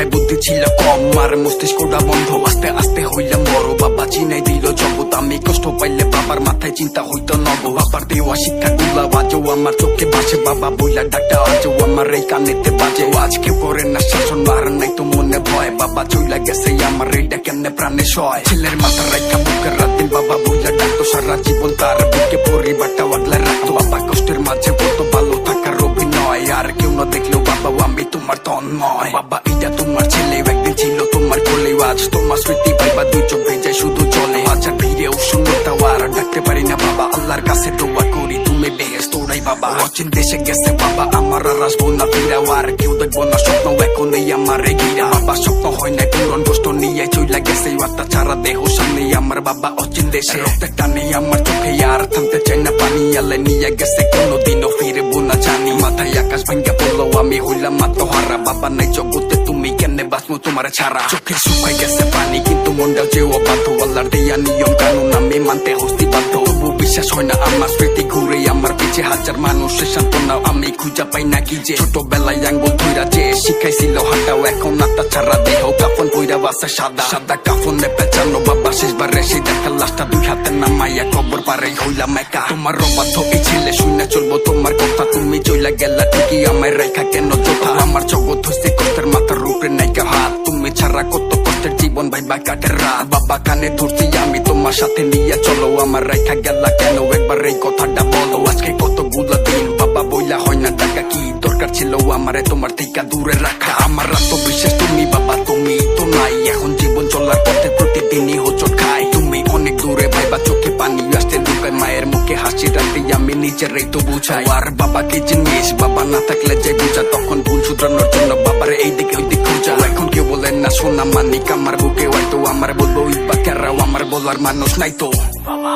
মাথায় বুদ্ধি ছিল কম, আর মস্তিষ্কটা বন্ধ। আস্তে আস্তে হইলাম বড়, বাবা চিনাই দিল জগৎ। আমি কষ্ট পাইলে বাবার মাথায় চিন্তা হইতো নব। বাবার দেওয়া শিক্ষা গুলা আজও আমার চোখে ভাসে, বাবা বইলা ডাকটা আজও আমার এই কানেতে বাজে। আজকে করে না শাসন, আর নাই তো মনে ভয়, বাবা চইলা গেছে আমার এইটা কেমনে প্রাণে সয়। ছেলের মাথা রাখা বুকের রাতিন বাবা বইলা ডাকতো, সারা জীবন তার বুকে পরিবারটা আগলে রাখতো। বাবা কষ্টের মাঝে বলতো ভালো থাকার অভিনয়, আর কেউ না দেখলেও বাবা আমি তোমার তন্ময়। বাবা এটা তোমার ছেলে, একদিন ছিল তোমার কোলে, আজ তোমার স্মৃতি পাইবা দুই চোখ ভেজে শুধু চলে। আজ আর ভিড়েও শূন্যতা আর ডাকতে পারি না বাবা, আল্লাহর কাছে দোয়া করি তুমি বেহেশত তোরাই বাবা। অচিন দেশে গেছে বাবা আমার, আর আসবো না ফিরা, আর কেউ দেখবো না স্বপ্ন এখন এই আমার ঘিরা। বাবা স্বপ্ন হয় না পূরণ, কষ্ট নিয়ে চইলা গেছে অত্যাচারা দেহ সামনে আমার বাবা অচিন দেশে। রক্তের টানে আমার চোখে আর থামতে চাই না পানি, আলে নিয়ে গেছে কোনোদিনও ফিরবো না জানি। মাথায় আকাশ ভাঙ্গা পড়লো আমি হইলাম আত্মহারা, বাবা নাই জগতে তুমি কেনে বাঁচবো তোমার ছাড়া। চোখে শুকাই গেছে পানি কিন্তু মনটা যে অবাধ্য, আল্লাহর দেয়া নিয়ম কানুন আমি মানতে হস্তি বাধ্য। তবু বিশ্বাস হয় না আমার স্মৃতি ঘুরে আমার পিছে, হাজার মানুষের সান্ত্বনা আমি খুঁজা পাই না কি যে। ছোটবেলায় আঙ্গুল ধইরা যে শিখাইছিল হাঁটাও, এখন আত্মা ছাড়া দেহ কাফন কইরা বাসে সাদা সাদা কাফনে পেঁচানো। বাবা শেষবারে সেই দেখা লাশটা দুই হাতে নামাইয়া কবর পারে হইলাম একা। তোমার অবাধ্য এই ছেলে শুনে চলবো তোমার কথা, তুমি চইলা গেলা ঠিকই আমায় রেখা কেন চোখা। আমার জগৎ হইছে কষ্টের মাথার উপরে নাইকা হাত, তুমি ছাড়া কত কষ্টের জীবন ভাইবা কাটের রাত। বাবা কানে ধরছি আমি তোমার সাথে নিয়ে চলো, আমার রেখা গেলা কেন একবার এই কথাটা বলো। আজকে কতগুলা দিন বাবা বইলা হয় না টাকা, কি দরকার ছিল আমারে তোমার থেকে দূরে রাখা। আমার আত্মবিশ্বাস তুমি বাবা তুমি তো নাই, এখন জীবন চলার পথে প্রতিদিনই হোঁচট খাই। তুমি অনেক দূরে ভাইবা চোখে পানি আসতে লুকায়, মায়ের মুখে হাসি রাখতে আমি নিজেরাই তো বুঝাই। আর বাবাকে জিনিস বাবা না থাকলে যে বুঝা, তখন ভুল শুধরানোর জন্য বাবার এই দিকে ওই দিকে খুঁজা। এখন কেউ বলেন না সোনা মানিক আমার বুকে হয়তো, আমার বলবো ইবা কেরাও আমার বলার মানুষ নাই তো বাবা।